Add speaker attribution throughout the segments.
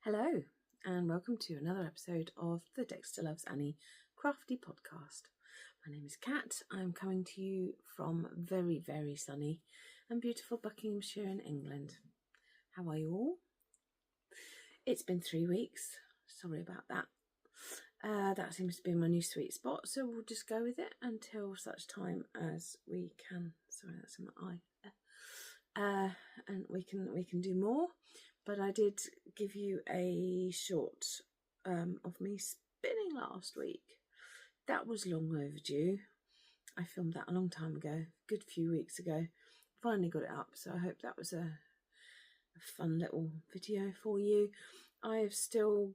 Speaker 1: Hello and welcome to another episode of the Dexter Loves Annie Crafty podcast. My name is Kat. I'm coming to you from very, very sunny and beautiful Buckinghamshire in England. How are you all? It's been 3 weeks. Sorry about that. That seems to be my new sweet spot, so we'll just go with it until such time as we can. Sorry, that's in my eye. And we can do more. But I did give you a short of me spinning last week. That was long overdue. I filmed that a long time ago, a good few weeks ago. Finally got it up, so I hope that was a fun little video for you. I have still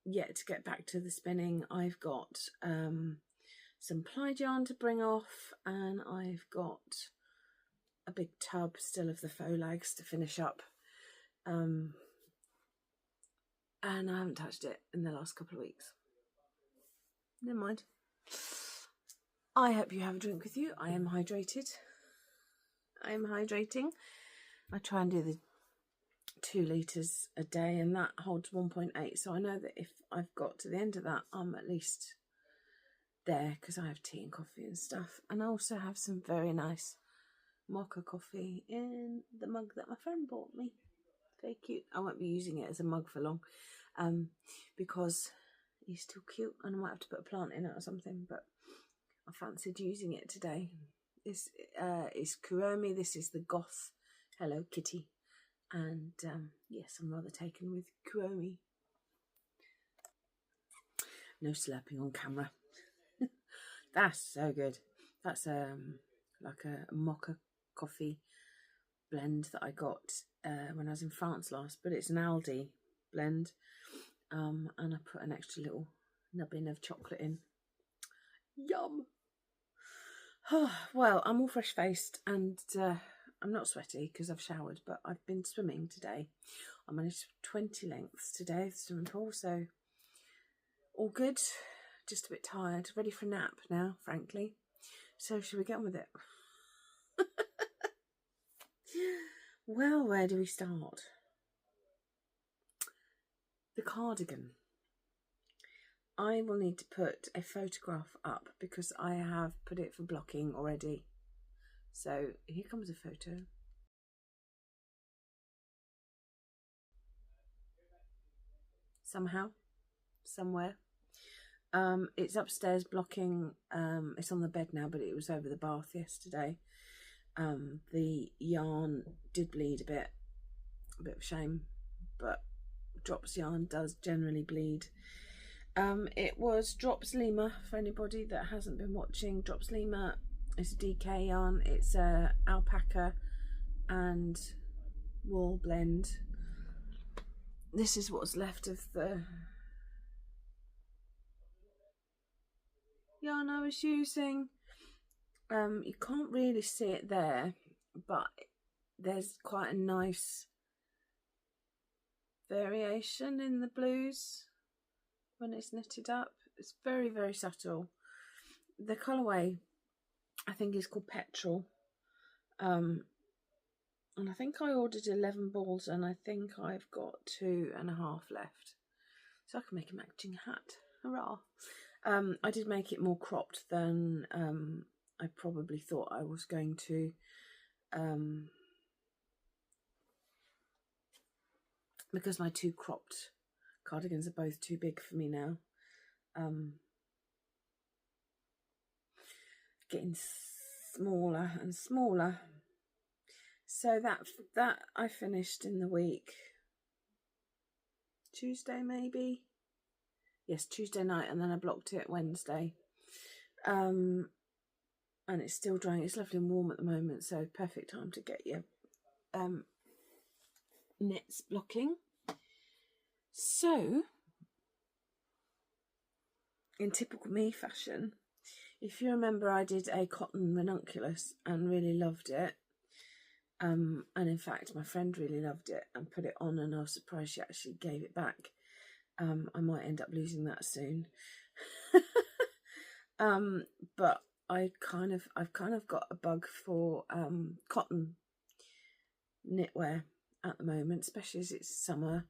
Speaker 1: yet to get back to the spinning. I've got some plaid yarn to bring off, and I've got a big tub still of the faux lags to finish up. And I haven't touched it in the last couple of weeks. Never mind. I hope you have a drink with you. I am hydrated. I am hydrating. I try and do the 2 litres a day, and that holds 1.8. So I know that if I've got to the end of that, I'm at least there, because I have tea and coffee and stuff. And I also have some very nice mocha coffee in the mug that my friend bought me. Very cute. I won't be using it as a mug for long, because he's still cute, and I might have to put a plant in it or something, but I fancied using it today. This is Kuromi. This is the Goth Hello Kitty, and yes, I'm rather taken with Kuromi. No slurping on camera. That's so good. That's like a mocha coffee blend that I got when I was in France last, but it's an Aldi blend, and I put an extra little nubbin of chocolate in. Yum. Well, I'm all fresh faced, and I'm not sweaty because I've showered, but I've been swimming today. I managed 20 lengths today at the swimming pool, so all good. Just a bit tired, ready for a nap now, frankly. So should we get on with it? Well, where do we start? The cardigan. I will need to put a photograph up because I have put it for blocking already. So here comes a photo. Somehow, somewhere. It's upstairs blocking. It's on the bed now, but it was over the bath yesterday. The yarn did bleed a bit of a shame, but Drops yarn does generally bleed. It was Drops Lima, for anybody that hasn't been watching. Drops Lima is a DK yarn. It's a alpaca and wool blend. This is what's left of the yarn I was using. You can't really see it there, but there's quite a nice variation in the blues when it's knitted up. It's very, very subtle. The colourway, I think, is called Petrol. And I think I ordered 11 balls, and I think I've got 2.5 left. So I can make a matching hat. Hurrah! I did make it more cropped than I probably thought I was going to. Because my 2 cropped cardigans are both too big for me now. Getting smaller and smaller. So that I finished in the week. Tuesday maybe? Yes, Tuesday night, and then I blocked it Wednesday. And it's still drying. It's lovely and warm at the moment, so perfect time to get your knits blocking. So, in typical me fashion, if you remember, I did a cotton ranunculus and really loved it. And in fact, my friend really loved it and put it on, and I was surprised she actually gave it back. I might end up losing that soon. But I've kind of got a bug for cotton knitwear at the moment, especially as it's summer.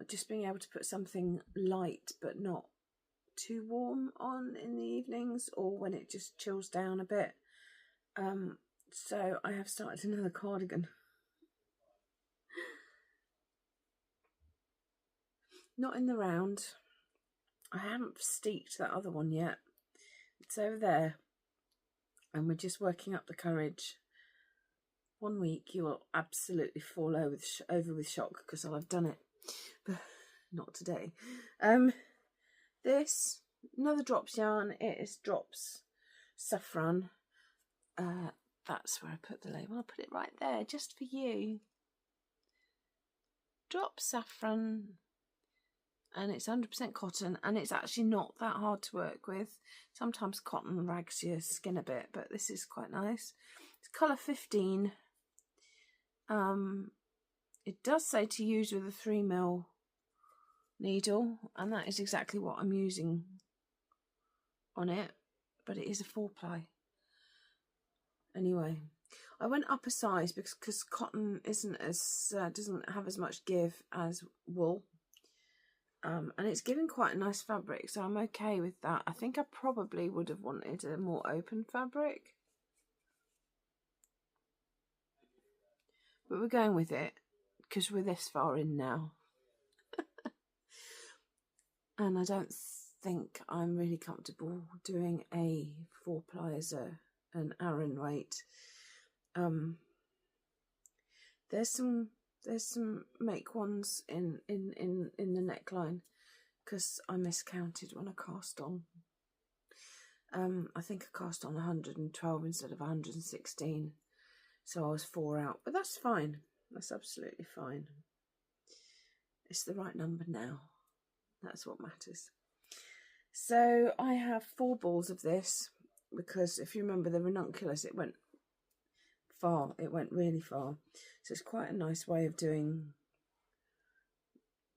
Speaker 1: just being able to put something light but not too warm on in the evenings, or when it just chills down a bit. So I have started another cardigan. Not in the round. I haven't steeked that other one yet. It's over there, and we're just working up the courage. 1 week you will absolutely fall over with shock because I'll have done it, but not today. This, another drops yarn. It is drops saffron. That's where I put the label. I'll put it right there just for you. Drop saffron, and it's 100% cotton, and it's actually not that hard to work with. Sometimes cotton rags your skin a bit, but this is quite nice. It's colour 15. It does say to use with a 3mm needle, and that is exactly what I'm using on it, but it is a 4-ply. Anyway, I went up a size because cotton isn't as doesn't have as much give as wool, and it's giving quite a nice fabric, so I'm okay with that. I think I probably would have wanted a more open fabric, but we're going with it because we're this far in now. And I don't think I'm really comfortable doing a 4-ply as an Aran weight. There's some make ones in the neckline because I miscounted when I cast on. I think I cast on 112 instead of 116, so I was 4 out, but that's fine. That's absolutely fine. It's the right number now. That's what matters. So I have 4 balls of this because if you remember the ranunculus, it went far. It went really far. So it's quite a nice way of doing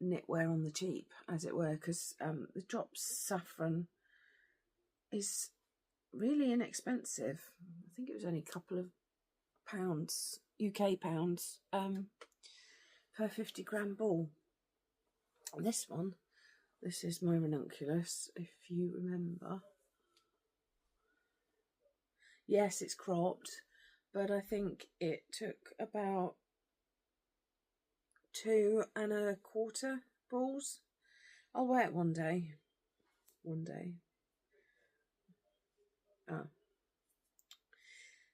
Speaker 1: knitwear on the cheap, as it were, because the drops saffron is really inexpensive. I think it was only a couple of pounds, UK pounds, per 50-gram ball. And this one, this is my ranunculus, if you remember. Yes, it's cropped, but I think it took about 2 1/4 balls. I'll wear it one day. One day. Oh.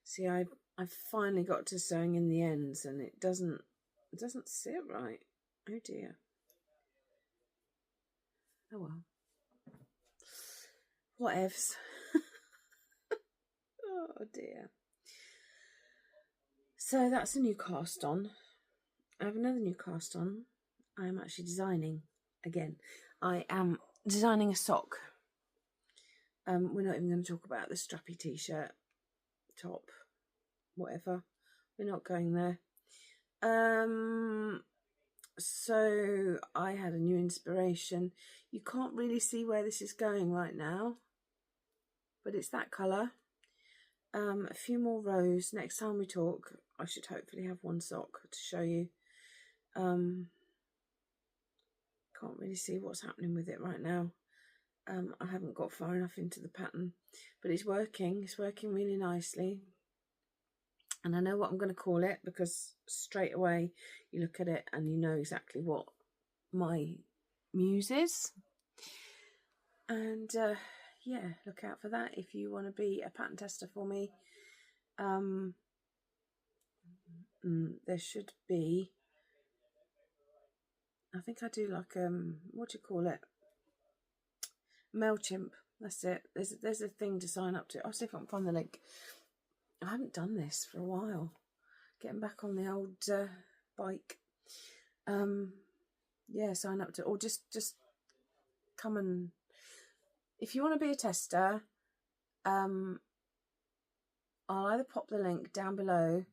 Speaker 1: See, I've finally got to sewing in the ends, and it doesn't sit right. Oh dear. Oh well. Whatevs. Oh dear. So that's a new cast on. I have another new cast on. I am actually designing again. I am designing a sock. We're not even going to talk about the strappy t-shirt, top, whatever. We're not going there. So I had a new inspiration. You can't really see where this is going right now, but it's that colour. A few more rows. Next time we talk, I should hopefully have one sock to show you. Can't really see what's happening with it right now. I haven't got far enough into the pattern, but it's working. It's working really nicely. And I know what I'm going to call it, because straight away you look at it and you know exactly what my muse is. And yeah, look out for that if you want to be a pattern tester for me. There should be, I think I do like what do you call it, MailChimp. That's it. There's a thing to sign up to. I'll see if I can find the link. I haven't done this for a while. Getting back on the old bike. Yeah, sign up to, or just come and, if you want to be a tester, I'll either pop the link down below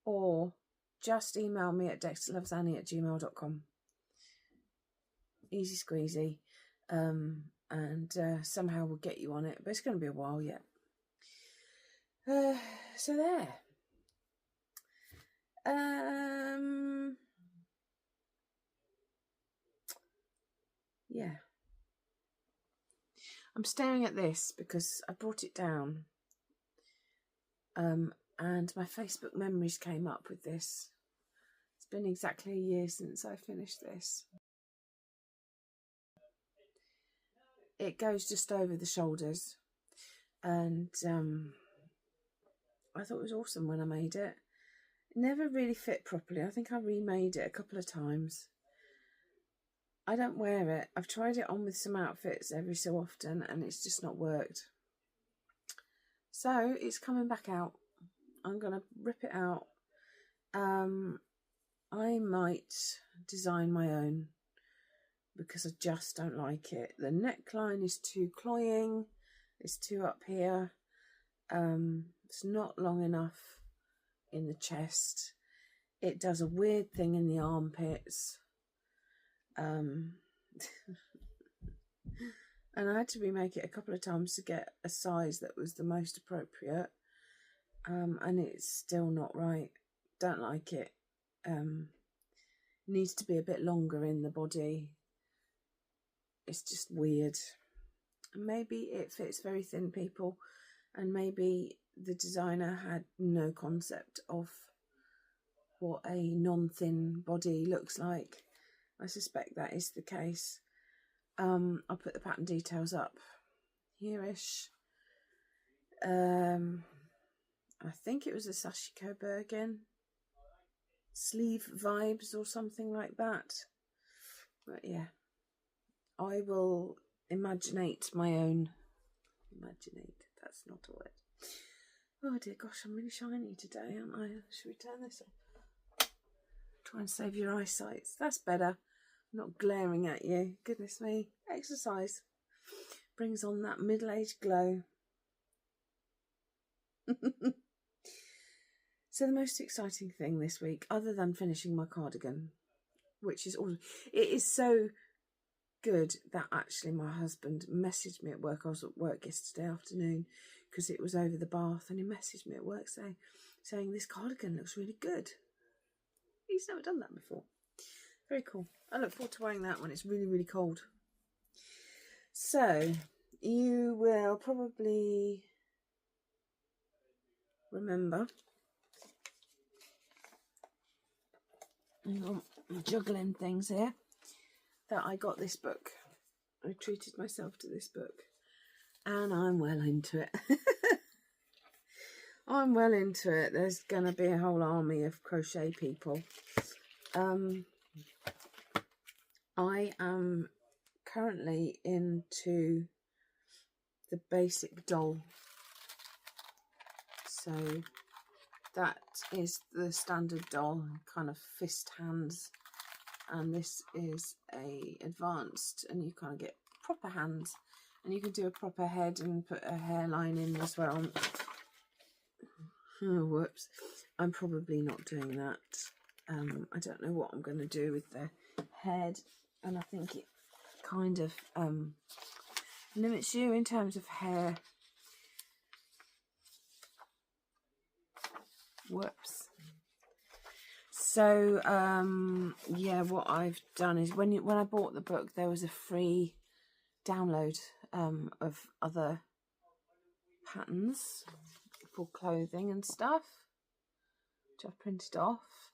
Speaker 1: or just email me at DexterlovesAnnie@gmail.com. Easy squeezy. And somehow we'll get you on it, but it's going to be a while yet. So there. yeah. I'm staring at this because I brought it down. And my Facebook memories came up with this. It's been exactly a year since I finished this. It goes just over the shoulders, and I thought it was awesome when I made it. It never really fit properly. I think I remade it a couple of times. I don't wear it. I've tried it on with some outfits every so often and it's just not worked. So it's coming back out. I'm going to rip it out. I might design my own because I just don't like it. The neckline is too cloying. It's too up here. It's not long enough in the chest. It does a weird thing in the armpits. And I had to remake it a couple of times to get a size that was the most appropriate. And it's still not right. Don't like it. Needs to be a bit longer in the body. It's just weird. Maybe it fits very thin people, and maybe the designer had no concept of what a non-thin body looks like. I suspect that is the case. I'll put the pattern details up here-ish. I think it was a Sashiko Bergen sleeve vibes or something like that. But yeah, I will imaginate my own. Imaginate, that's not a word. Oh dear gosh, I'm really shiny today, aren't I? Should we turn this off? Try and save your eyesight. That's better. I'm not glaring at you. Goodness me. Exercise brings on that middle-aged glow. So the most exciting thing this week, other than finishing my cardigan, which is awesome. It is so good that actually my husband messaged me at work. I was at work yesterday afternoon because it was over the bath, and he messaged me at work saying this cardigan looks really good. He's never done that before. Very cool. I look forward to wearing that when it's really, really cold. So you will probably remember, I'm juggling things here, that I got this book. I treated myself to this book, and I'm well into it. I'm well into it. There's going to be a whole army of crochet people. I am currently into the basic doll. So that is the standard doll, kind of fist hands. And this is a advanced, and you kind of get proper hands. And you can do a proper head and put a hairline in as well. Oh, whoops. I'm probably not doing that. I don't know what I'm going to do with the head. And I think it kind of limits you in terms of hair. Whoops. So, yeah, what I've done is when I bought the book, there was a free download of other patterns for clothing and stuff, which I've printed off.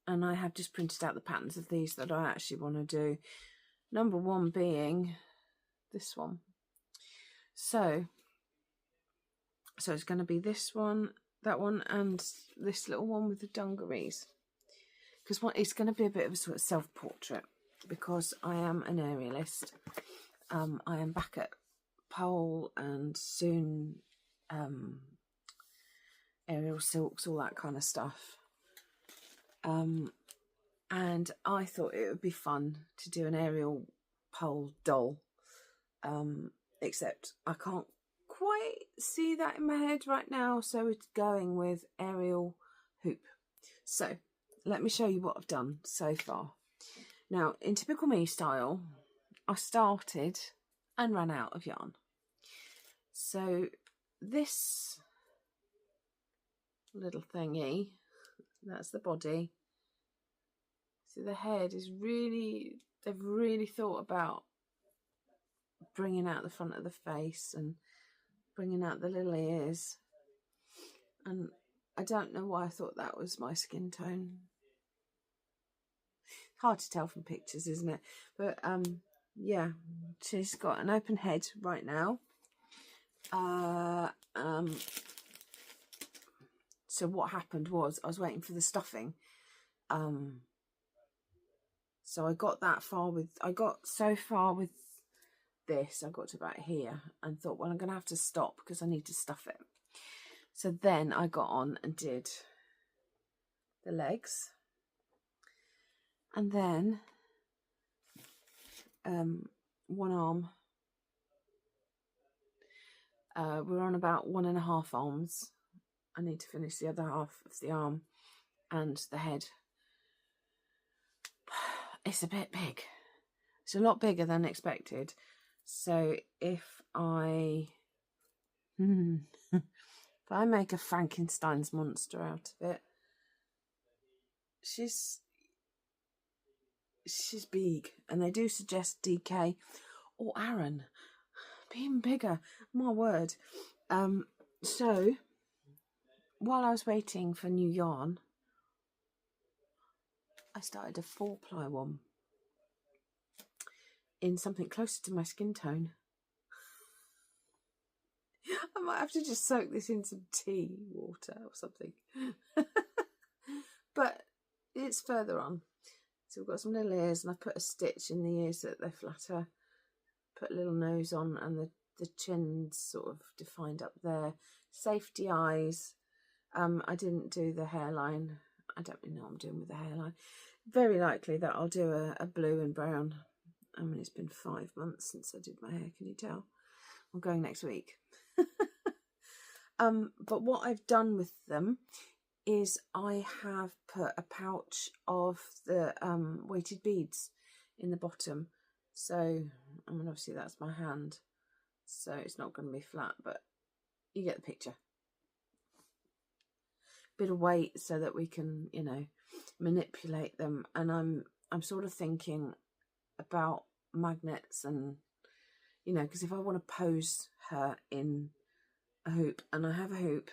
Speaker 1: And I have just printed out the patterns of these that I actually want to do. Number one being this one. So it's going to be this one, that one, and this little one with the dungarees. Because it's going to be a bit of a sort of self-portrait, because I am an aerialist. I am back at pole and soon aerial silks, all that kind of stuff. And I thought it would be fun to do an aerial pole doll, except I can't quite see that in my head right now, so it's going with aerial hoop. So let me show you what I've done so far. Now, in typical me style, I started and ran out of yarn. So this little thingy, that's the body. So the head is really, they've really thought about bringing out the front of the face and bringing out the little ears. And I don't know why I thought that was my skin tone. Hard to tell from pictures, isn't it? But yeah, she's got an open head right now. So what happened was I was waiting for the stuffing. So I got so far with this, I got to about here and thought, well, I'm going to have to stop because I need to stuff it. So then I got on and did the legs. And then one arm. We're on about 1.5 arms. I need to finish the other half of the arm and the head. It's a bit big. It's a lot bigger than expected. So if I if I make a Frankenstein's monster out of it, she's big, and they do suggest DK or Aaron. Be even bigger, my word. So while I was waiting for new yarn, I started a 4-ply one in something closer to my skin tone. I might have to just soak this in some tea water or something. But it's further on. So we've got some little ears, and I put a stitch in the ears so that they're flatter. Put a little nose on, and the chin's sort of defined up there. Safety eyes. I didn't do the hairline. I don't really know what I'm doing with the hairline. Very likely that I'll do a blue and brown. I mean, it's been 5 months since I did my hair, can you tell? I'm going next week. But what I've done with them is I have put a pouch of the weighted beads in the bottom. So, I mean, obviously that's my hand, so it's not going to be flat, but you get the picture. Bit of weight so that we can, you know, manipulate them. And I'm sort of thinking about magnets, and, you know, because if I want to pose her in a hoop, and I have a hoop,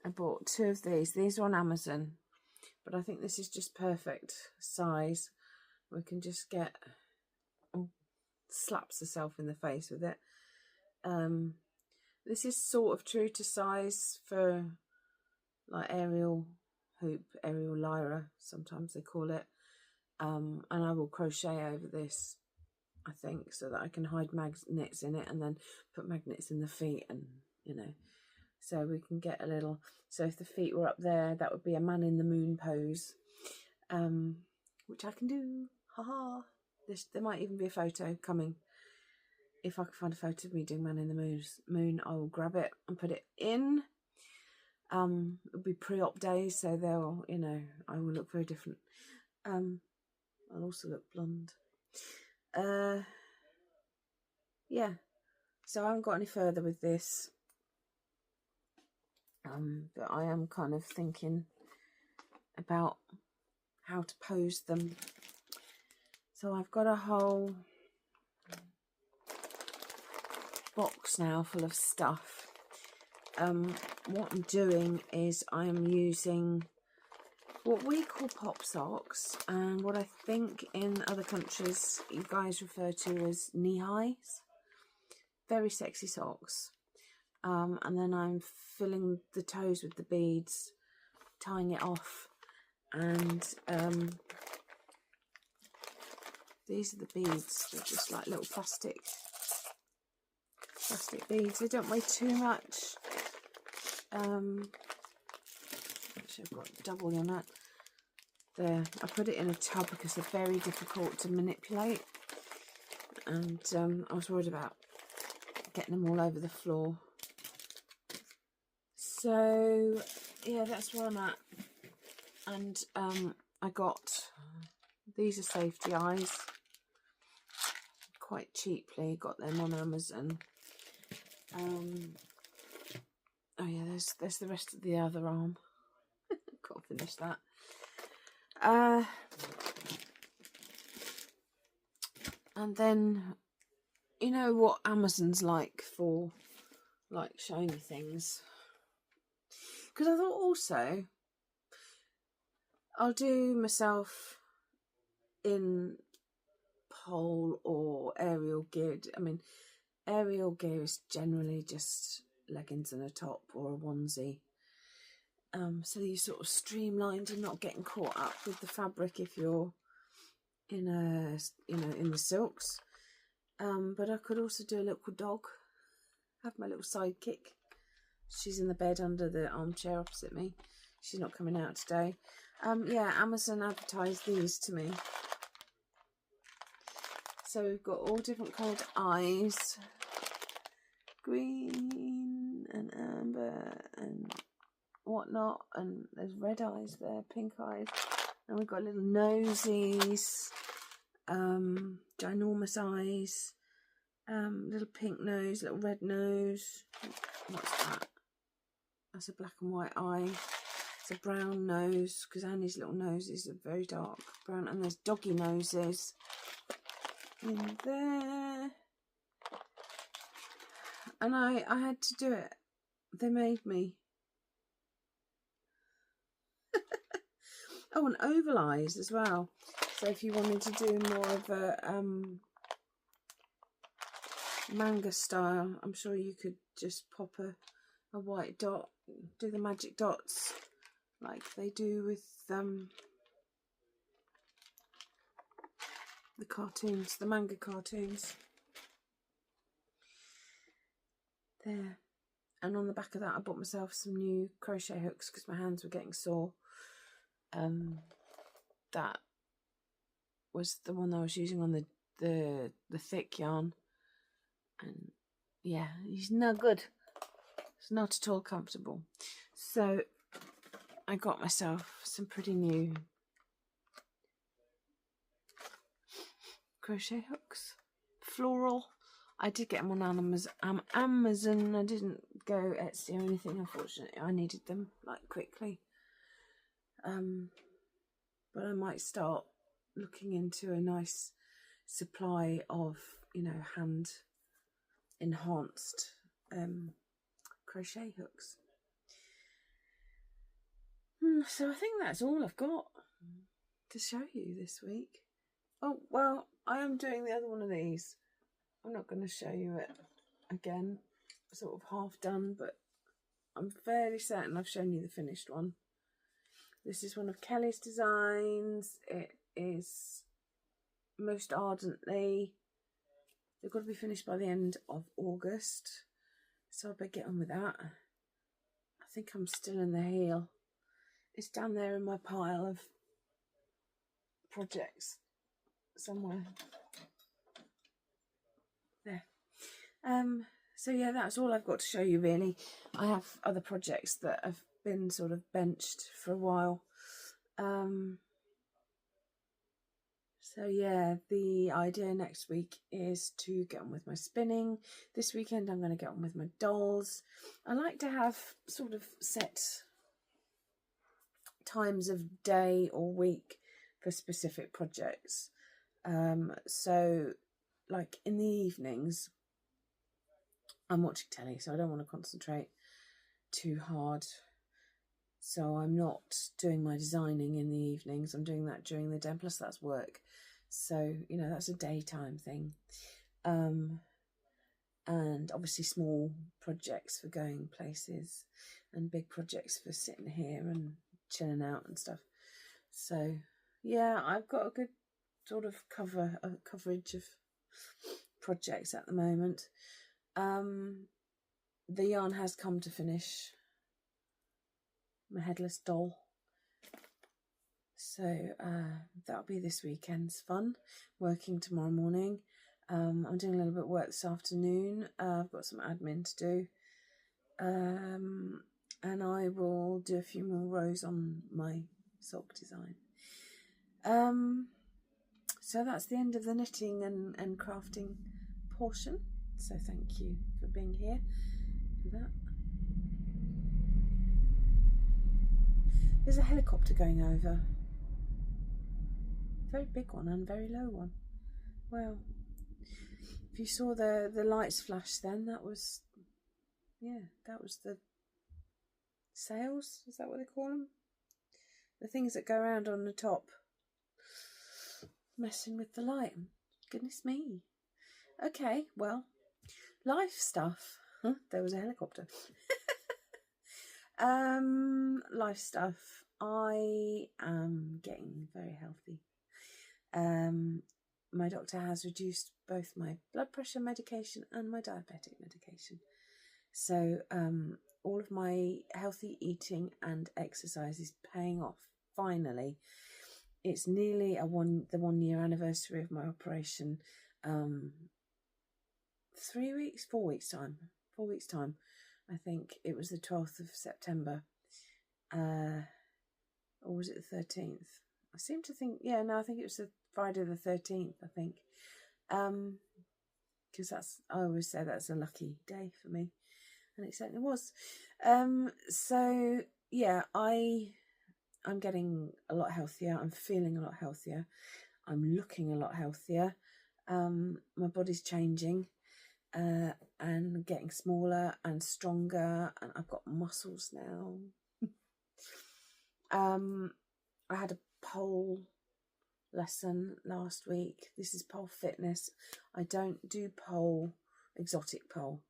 Speaker 1: I bought 2 of these. These are on Amazon, but I think this is just perfect size. We can just get, slaps herself in the face with it. This is sort of true to size for like aerial hoop, aerial lyra, sometimes they call it. And I will crochet over this, I think, so that I can hide magnets in it and then put magnets in the feet, and, you know, so we can get a little, so if the feet were up there, that would be a man in the moon pose, which I can do. Haha. There might even be a photo coming. If I can find a photo of me doing man in the moon, I will grab it and put it in. It'll be pre-op days, so they'll, you know, I will look very different. I'll also look blonde. Yeah, so I haven't got any further with this, but I am kind of thinking about how to pose them. So I've got a whole box now full of stuff. What I'm doing is I am using what we call pop socks, and what I think in other countries you guys refer to as knee highs. Very sexy socks. And then I'm filling the toes with the beads, tying it off, and these are the beads. They're just like little plastic beads. They don't weigh too much. Actually, I've got double on that. There, I put it in a tub because they're very difficult to manipulate, and I was worried about getting them all over the floor. So yeah, that's where I'm at. And I got, these are safety eyes, quite cheaply, got them on Amazon. Oh yeah, there's the rest of the other arm. Got to finish that. And then, you know what Amazon's like for like showing you things. Because I thought also I'll do myself in pole or aerial gear. I mean, aerial gear is generally just leggings and a top or a onesie. So you sort of streamlined and not getting caught up with the fabric if you're in in the silks. But I could also do a little dog, have my little sidekick. She's in the bed under the armchair opposite me. She's not coming out today. Yeah, Amazon advertised these to me. So we've got all different coloured eyes. Green and amber and whatnot. And there's red eyes there, pink eyes. And we've got little nosies. Ginormous eyes. Little pink nose, little red nose. What's that? That's a black and white eye. It's a brown nose, because Annie's little noses are very dark brown. And there's doggy noses in there. And I had to do it. They made me. Oh, and oval eyes as well. So if you wanted to do more of a manga style, I'm sure you could just pop a white dot, do the magic dots like they do with the cartoons, the manga cartoons. There. And on the back of that I bought myself some new crochet hooks because my hands were getting sore. That was the one I was using on the thick yarn, and yeah, it's not good. It's not at all comfortable. So I got myself some pretty new crochet hooks, floral. I did get them on Amazon. I didn't go Etsy or anything, unfortunately. I needed them like quickly. But I might start looking into a nice supply of, hand enhanced crochet hooks. So I think that's all I've got to show you this week. Oh, well, I am doing the other one of these. I'm not going to show you it again, sort of half done, but I'm fairly certain I've shown you the finished one. This is one of Kelly's designs. It is Most Ardently. They've got to be finished by the end of August, so I better get on with that. I think I'm still in the heel. It's down there in my pile of projects somewhere. There. So yeah, that's all I've got to show you really. I have other projects that have been sort of benched for a while. So yeah, the idea next week is to get on with my spinning. This weekend I'm going to get on with my dolls. I like to have sort of set times of day or week for specific projects. So like in the evenings I'm watching telly, so I don't want to concentrate too hard. So I'm not doing my designing in the evenings. I'm doing that during the day, plus that's work. So, that's a daytime thing. And obviously small projects for going places and big projects for sitting here and chilling out and stuff. So, yeah, I've got a good sort of coverage of projects at the moment. The yarn has come to finish my headless doll, so that'll be this weekend's fun. Working tomorrow morning. I'm doing a little bit of work this afternoon. I've got some admin to do, and I will do a few more rows on my sock design. So that's the end of the knitting and crafting portion. So thank you for being here for that. There's a helicopter going over. very big one and a very low one. Well, if you saw the lights flash then, that was, yeah, that was the sails, is that what they call them? The things that go around on the top, messing with the light. Goodness me. Okay, well, life stuff. Huh? There was a helicopter. Life stuff. I am getting very healthy. My doctor has reduced both my blood pressure medication and my diabetic medication. So all of my healthy eating and exercise is paying off, finally. It's nearly the 1 year anniversary of my operation. 4 weeks time. I think it was the 12th of September. Or was it the 13th? I seem to think, I think it was the Friday the 13th, I think. Because I always say that's a lucky day for me. And it certainly was. So, yeah, I'm getting a lot healthier. I'm feeling a lot healthier. I'm looking a lot healthier. My body's changing and getting smaller and stronger. And I've got muscles now. I had a pole lesson last week. This is pole fitness. I don't do exotic pole.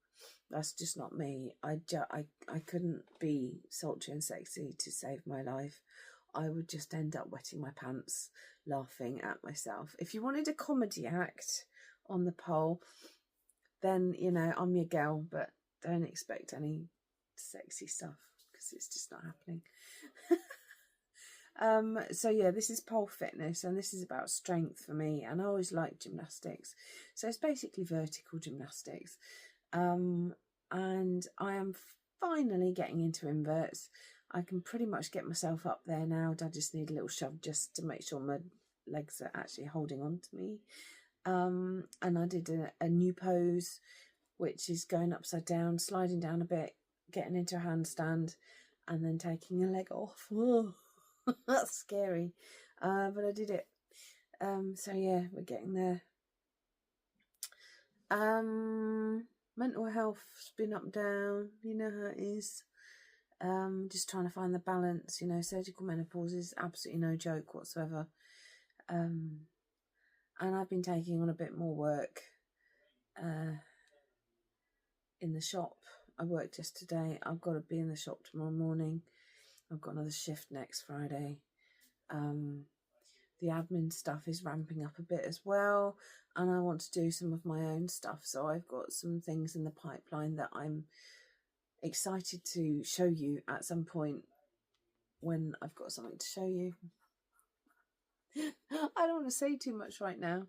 Speaker 1: That's just not me. I couldn't be sultry and sexy to save my life. I would just end up wetting my pants laughing at myself. If you wanted a comedy act on the pole, then, I'm your girl, but don't expect any sexy stuff because it's just not happening. So yeah, this is pole fitness and this is about strength for me, and I always liked gymnastics. So it's basically vertical gymnastics. And I am finally getting into inverts. I can pretty much get myself up there now. I just need a little shove just to make sure my legs are actually holding on to me. And I did a new pose, which is going upside down, sliding down a bit, getting into a handstand, and then taking a leg off. Whoa. That's scary, but I did it. So yeah, we're getting there. Mental health's been up and down, you know how it is. Just trying to find the balance. Surgical menopause is absolutely no joke whatsoever. And I've been taking on a bit more work in the shop. I worked yesterday. I've got to be in the shop tomorrow morning. I've got another shift next Friday. The admin stuff is ramping up a bit as well, and I want to do some of my own stuff. So I've got some things in the pipeline that I'm excited to show you at some point when I've got something to show you. I don't want to say too much right now,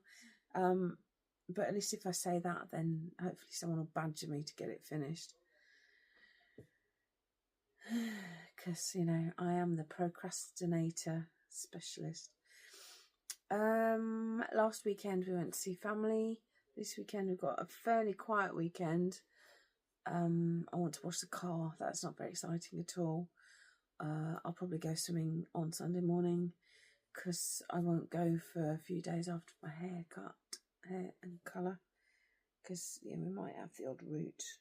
Speaker 1: but at least if I say that, then hopefully someone will badger me to get it finished. Because, I am the procrastinator specialist. Last weekend we went to see family. This weekend we've got a fairly quiet weekend. I want to wash the car. That's not very exciting at all. I'll probably go swimming on Sunday morning because I won't go for a few days after my hair and colour. Because, we might have the odd route.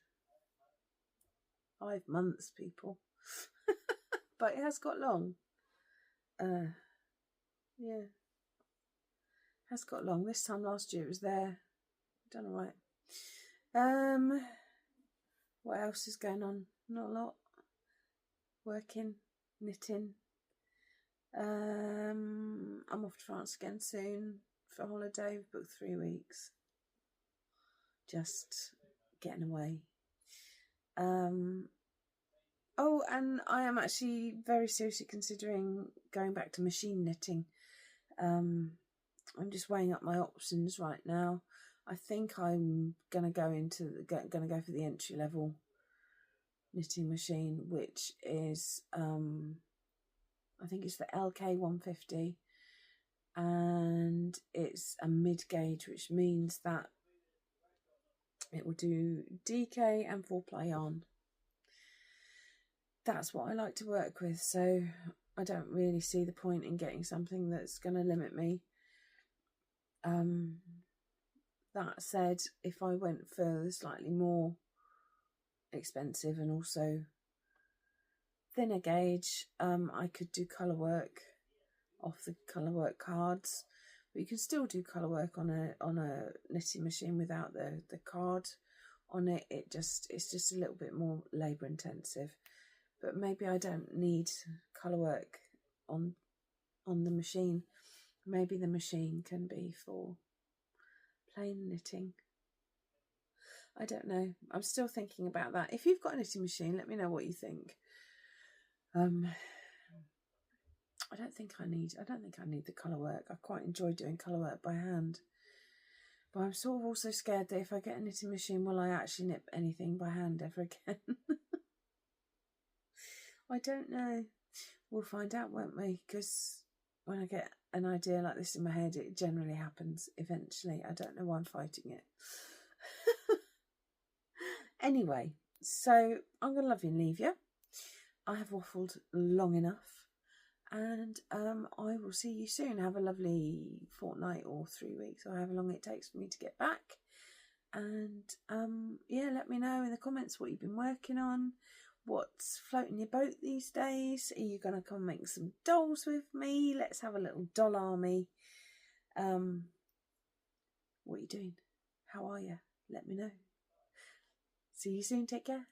Speaker 1: 5 months, people. But it has got long. Yeah. Has got long. This time last year it was there. Done all right. What else is going on? Not a lot. Working, knitting. I'm off to France again soon for holiday. We've booked 3 weeks. Just getting away. Oh, and I am actually very seriously considering going back to machine knitting. I'm just weighing up my options right now. I think I'm gonna go for the entry level knitting machine, which is I think it's the LK 150, and it's a mid gauge, which means that it will do DK and 4-ply yarn. That's what I like to work with, so I don't really see the point in getting something that's going to limit me. That said, if I went for the slightly more expensive and also thinner gauge, I could do colour work off the colour work cards, but you can still do colour work on a knitting machine without the card on it. It's just a little bit more labour intensive, but maybe I don't need colour work on the machine. Maybe the machine can be for plain knitting. I don't know. I'm still thinking about that. If you've got a knitting machine, let me know what you think. I don't think I need the colour work. I quite enjoy doing colour work by hand. But I'm sort of also scared that if I get a knitting machine, will I actually knit anything by hand ever again? I don't know. We'll find out, won't we? Because when I get an idea like this in my head, it generally happens eventually. I don't know why I'm fighting it. Anyway, so I'm going to love you and leave you. I have waffled long enough, and I will see you soon. Have a lovely fortnight or 3 weeks, or however long it takes for me to get back. And yeah, let me know in the comments what you've been working on, what's floating your boat these days. Are you going to come make some dolls with me? Let's have a little doll army. What are you doing? How are you? Let me know. See you soon. Take care.